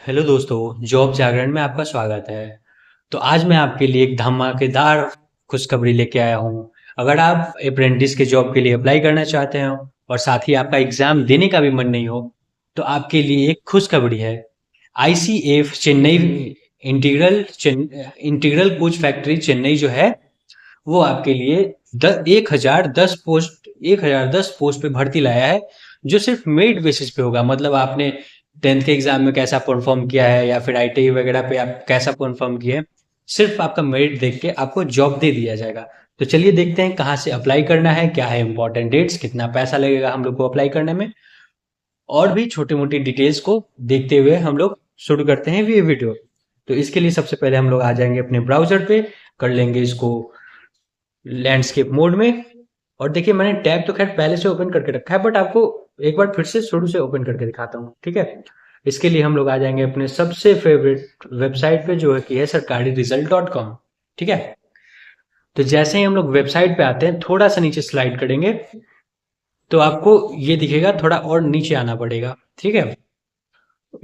Hello दोस्तों, job जागरण में आपका स्वागत है। तो आज मैं आपके लिए एक धमाकेदार खुशखबरी लेके आया हूँ। अगर आप अप्रेंटिस के जॉब के लिए अप्लाई करना चाहते हो और साथ ही आपका एग्जाम देने का भी मन नहीं हो, तो आपके लिए एक खुशखबरी है। ICF Chennai integral coach factory Chennai जो है, वो आपके लिए 1010 पोस्ट पे भर्ती लाया है, जो सिर्फ मेरिट बेसिस पे होगा। मतलब आपने 10th के एग्जाम में कैसा परफॉर्म किया है या फिर आईटीआई वगैरह पे आप कैसा परफॉर्म किए हैं, सिर्फ आपका मेरिट देख के आपको जॉब दे दिया जाएगा। तो चलिए देखते हैं कहाँ से अप्लाई करना है, क्या है इंपॉर्टेंट डेट्स, कितना पैसा लगेगा हम लोग को अप्लाई करने में, और भी छोटी मोटी डिटेल्स को देखते हुए हम लोग शुरू करते हैं ये वीडियो। तो इसके लिए सबसे पहले हम लोग आ जाएंगे अपने ब्राउजर पे, कर लेंगे इसको लैंडस्केप मोड में। और देखिए, मैंने टैब तो खैर पहले से ओपन करके रखा है, बट आपको एक बार फिर से शुरू से ओपन करके दिखाता हूँ, ठीक है। इसके लिए हम लोग आ जाएंगे अपने सबसे फेवरेट वेबसाइट पे, जो है कि है sarkariresult.com, ठीक है। तो जैसे ही हम लोग वेबसाइट पे आते हैं, थोड़ा सा नीचे स्लाइड करेंगे तो आपको ये दिखेगा, थोड़ा और नीचे आना पड़ेगा, ठीक है।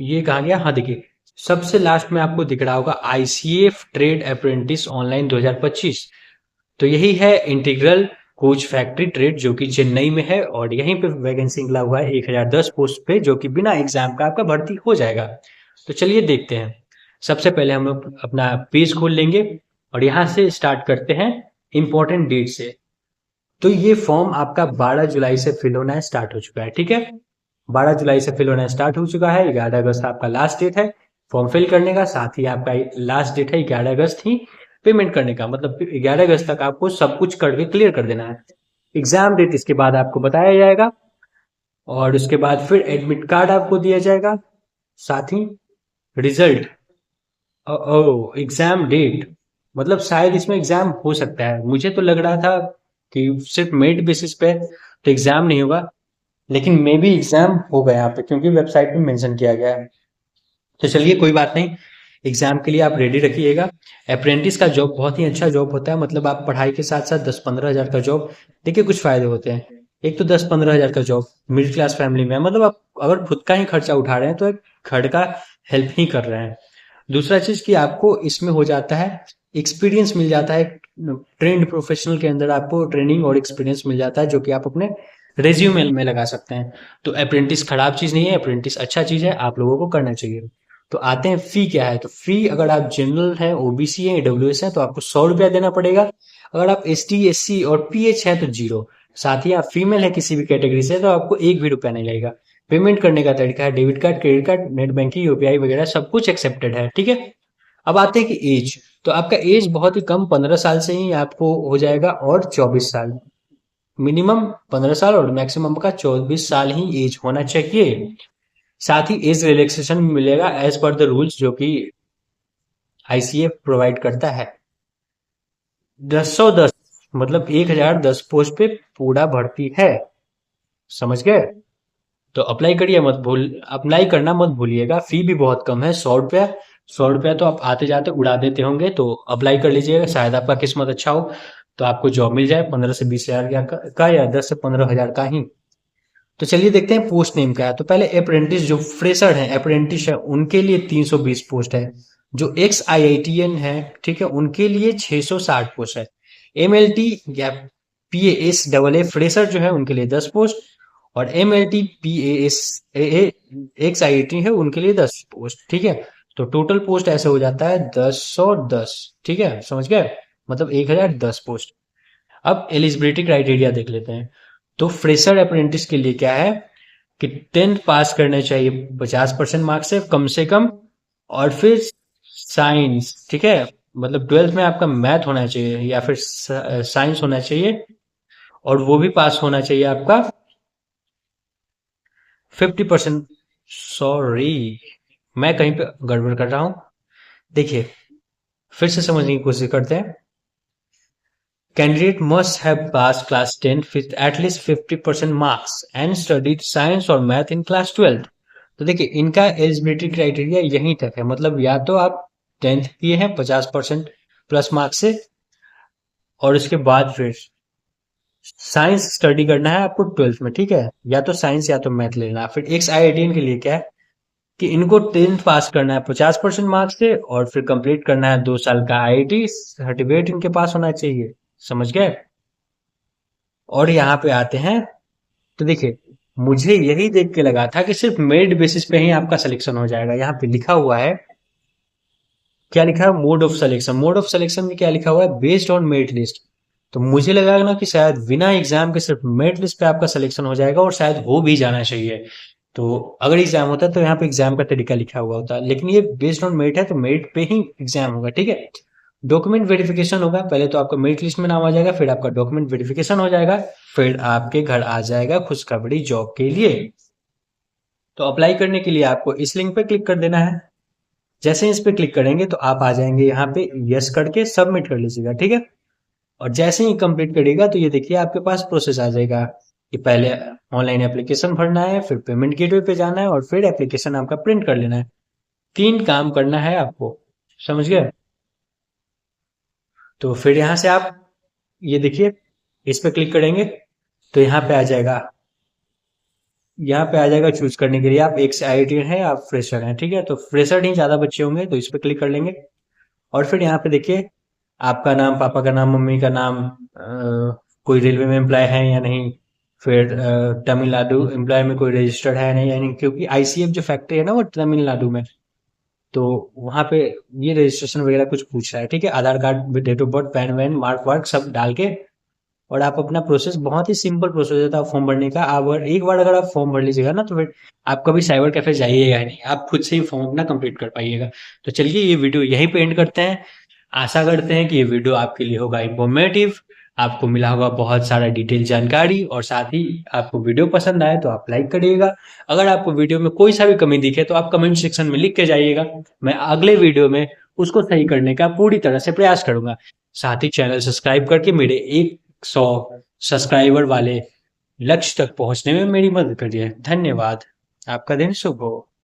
ये कहाँ गया, हाँ देखिए, सबसे लास्ट में आपको दिख रहा होगा आईसीएफ ट्रेड अप्रेंटिस ऑनलाइन 2025। तो यही है इंटीग्रल कोच फैक्ट्री ट्रेड, जो कि चेन्नई में है, और यहीं पे वैकेंसी निकला हुआ है 1010 पोस्ट पे, जो कि बिना एग्जाम का आपका भर्ती हो जाएगा। तो चलिए देखते हैं। सबसे पहले हम लोग अपना पेज खोल लेंगे और यहाँ से स्टार्ट करते हैं इंपॉर्टेंट डेट से। तो ये फॉर्म आपका 12 जुलाई से फिल होना स्टार्ट हो चुका है, ठीक है। 12 जुलाई से फिल होना स्टार्ट हो चुका है। 11 अगस्त आपका लास्ट डेट है फॉर्म फिल करने का। साथ ही आपका लास्ट डेट है 11 अगस्त ही पेमेंट करने का। मतलब 11 अगस्त तक आपको सब कुछ करके क्लियर कर देना है। एग्जाम डेट इसके बाद आपको बताया जाएगा, और उसके बाद फिर एडमिट कार्ड आपको दिया जाएगा, साथ ही रिजल्ट। ओ, एग्जाम डेट, मतलब शायद इसमें एग्जाम हो सकता है। मुझे तो लग रहा था कि सिर्फ मेरिट बेसिस पे तो एग्जाम नहीं होगा, लेकिन मे भी एग्जाम होगा यहाँ पे, क्योंकि वेबसाइट पे मेंशन किया गया है। तो चलिए कोई बात नहीं, एग्जाम के लिए आप रेडी रखिएगा। अप्रेंटिस का जॉब बहुत ही अच्छा जॉब होता है। मतलब आप पढ़ाई के साथ साथ 10-15 हज़ार का जॉब, देखिए कुछ फायदे होते हैं। एक तो 10-15 हज़ार का जॉब मिडिल क्लास फैमिली में है, मतलब आप अगर खुद का ही खर्चा उठा रहे हैं तो एक घर का हेल्प ही कर रहे हैं। दूसरा चीज कि आपको इसमें हो जाता है, एक्सपीरियंस मिल जाता है। ट्रेंड प्रोफेशनल के अंदर आपको ट्रेनिंग और एक्सपीरियंस मिल जाता है, जो कि आप अपने रेज्यूमे में लगा सकते हैं। तो अप्रेंटिस खराब चीज नहीं है, अप्रेंटिस अच्छा चीज है, आप लोगों को करना चाहिए। तो आते हैं फी क्या है। तो फी, अगर आप जनरल हैं, ओबीसी हैं, ईडब्ल्यूएस हैं, तो आपको 100 रुपया देना पड़ेगा। अगर आप एसटी, एससी और पीएच है तो जीरो। साथ ही आप फीमेल है किसी भी कैटेगरी से, तो आपको एक भी रुपया नहीं लगेगा। पेमेंट करने का तरीका है debit card, credit card, net banking, UPI वगैरह सब कुछ एक्सेप्टेड है, ठीक है। अब आते हैं कि एज। तो आपका एज बहुत ही कम, 15 साल से ही आपको हो जाएगा, और 24 साल। मिनिमम 15 साल और मैक्सिमम का 24 साल ही एज होना चाहिए। साथ ही एज रिलैक्सेशन मिलेगा एज पर द रूल्स, जो कि आईसीएफ प्रोवाइड करता है। 1010, मतलब 1010 पोस्ट पे पूरा भर्ती है, समझ गए। तो अप्लाई करिए, मत भूल अप्लाई करना मत भूलिएगा। फी भी बहुत कम है, 100 रुपया। 100 रुपया तो आप आते जाते उड़ा देते होंगे, तो अप्लाई कर लीजिएगा। शायद आपका किस्मत अच्छा हो तो आपको जॉब मिल जाए 15 से 20 हज़ार का या 10 से 15 हज़ार का ही। तो चलिए देखते हैं पोस्ट नेम क्या है। तो पहले अप्रेंटिस, जो फ्रेशर हैं, अप्रेंटिस है, उनके लिए 320 पोस्ट है। जो X I I T N है, ठीक है, उनके लिए 660 पोस्ट है। एम एल टी या P A S double A fresher जो है, उनके लिए 10 पोस्ट। और M L T P A S X I I T है, उनके लिए 10 पोस्ट, ठीक है। तो टोटल पोस्ट ऐसे हो जाता है 1010, ठीक है, समझ गए। मतलब 1010 पोस्ट। अब एलिजिबिलिटी क्राइटेरिया देख लेते हैं। तो फ्रेशर अप्रेंटिस के लिए क्या है कि 10th पास करना चाहिए 50% मार्क्स से कम। और फिर साइंस, ठीक है, मतलब 12th में आपका मैथ होना चाहिए या फिर साइंस होना चाहिए, और वो भी पास होना चाहिए आपका 50%। सॉरी, मैं कहीं पे गड़बड़ कर रहा हूँ। देखिए, फिर से समझने की कोशिश करते हैं। Candidate must have passed class 10 with at least 50% marks and studied science और math in class 12th। तो देखिए, इनका एलिजिबिलिटी क्राइटेरिया यहीं तक है। मतलब या तो आप 10th किए हैं 50% प्लस मार्क्स से, और उसके बाद फिर साइंस स्टडी करना है आपको 12th में, ठीक है। या तो साइंस या तो मैथ लेना। फिर एक्स आई आई टी के लिए क्या है कि इनको 10th पास करना है 50% मार्क्स से, और फिर कंप्लीट करना है 2 साल का आईआईटी सर्टिफिकेट इनके पास होना चाहिए। समझ गए? और यहाँ पे आते हैं, तो देखिए मुझे यही देख के लगा था कि सिर्फ मेरिट बेसिस पे ही आपका सिलेक्शन हो जाएगा। यहाँ पे लिखा हुआ है, क्या लिखा है, mode of selection. Mode of selection में क्या लिखा हुआ है, बेस्ड ऑन मेरिट लिस्ट। तो मुझे लगा ना कि शायद बिना एग्जाम के सिर्फ मेरिट लिस्ट पे आपका सिलेक्शन हो जाएगा, और शायद हो भी जाना चाहिए। तो अगर एग्जाम होता तो यहाँ पे एग्जाम का तरीका लिखा हुआ होता, लेकिन ये बेस्ड ऑन मेरिट है तो मेरिट पे ही एग्जाम होगा। ठीक है, डॉक्यूमेंट वेरिफिकेशन होगा, पहले तो आपका मेरिट लिस्ट में नाम आ जाएगा, फिर आपका डॉक्यूमेंट वेरिफिकेशन हो जाएगा, फिर आपके घर आ जाएगा खुशखबरी जॉब के लिए। तो अप्लाई करने के लिए आपको इस लिंक पे क्लिक कर देना है। जैसे ही इस पे क्लिक करेंगे तो आप आ जाएंगे यहाँ पे, यस करके सबमिट कर लीजिएगा। ठीक है, और जैसे ही कंप्लीट करिएगा तो ये देखिए आपके पास प्रोसेस आ जाएगा कि पहले ऑनलाइन एप्लीकेशन भरना है, फिर पेमेंट गेटवे पे जाना है, और फिर एप्लीकेशन आपका प्रिंट कर लेना है। 3 काम करना है आपको। समझ गए? तो फिर यहाँ से आप ये देखिए, इस पे क्लिक करेंगे तो यहाँ पे आ जाएगा चूज करने के लिए, आप एक से आईआईटी हैं, आप फ्रेशर हैं। ठीक है, तो फ्रेशर ही ज्यादा बच्चे होंगे, तो इस पे क्लिक कर लेंगे। और फिर यहाँ पे देखिए आपका नाम, पापा का नाम, मम्मी का नाम, कोई रेलवे में एम्प्लॉय है या नहीं, फिर तमिलनाडु एम्प्लॉय में कोई रजिस्टर्ड है नहीं, यानी क्योंकि आईसीएफ जो फैक्ट्री है ना वो तमिलनाडु में, तो वहाँ पे ये रजिस्ट्रेशन वगैरह कुछ पूछ रहा है। ठीक है, Aadhaar card, date of birth, PAN वैन, मार्क वार्क सब डाल के, और आप अपना प्रोसेस, बहुत ही सिंपल प्रोसेस होता है फॉर्म भरने का। आप एक बार अगर आप फॉर्म भर लीजिएगा ना, तो फिर आप कभी साइबर कैफे जाइएगा ही नहीं, आप खुद से ही फॉर्म अपना कंप्लीट कर पाइएगा। तो चलिए ये वीडियो यहीं पे एंड करते हैं। आशा करते हैं कि ये वीडियो आपके लिए होगा इंफॉर्मेटिव, आपको मिला होगा बहुत सारा डिटेल जानकारी, और साथ ही आपको वीडियो पसंद आए तो आप लाइक करिएगा। अगर आपको वीडियो में कोई सा भी कमी दिखे तो आप कमेंट सेक्शन में लिख के जाइएगा, मैं अगले वीडियो में उसको सही करने का पूरी तरह से प्रयास करूंगा। साथ ही चैनल सब्सक्राइब करके मेरे 100 सब्सक्राइबर वाले लक्ष्य तक पहुंचने में मेरी मदद करिए। धन्यवाद। आपका दिन शुभ हो।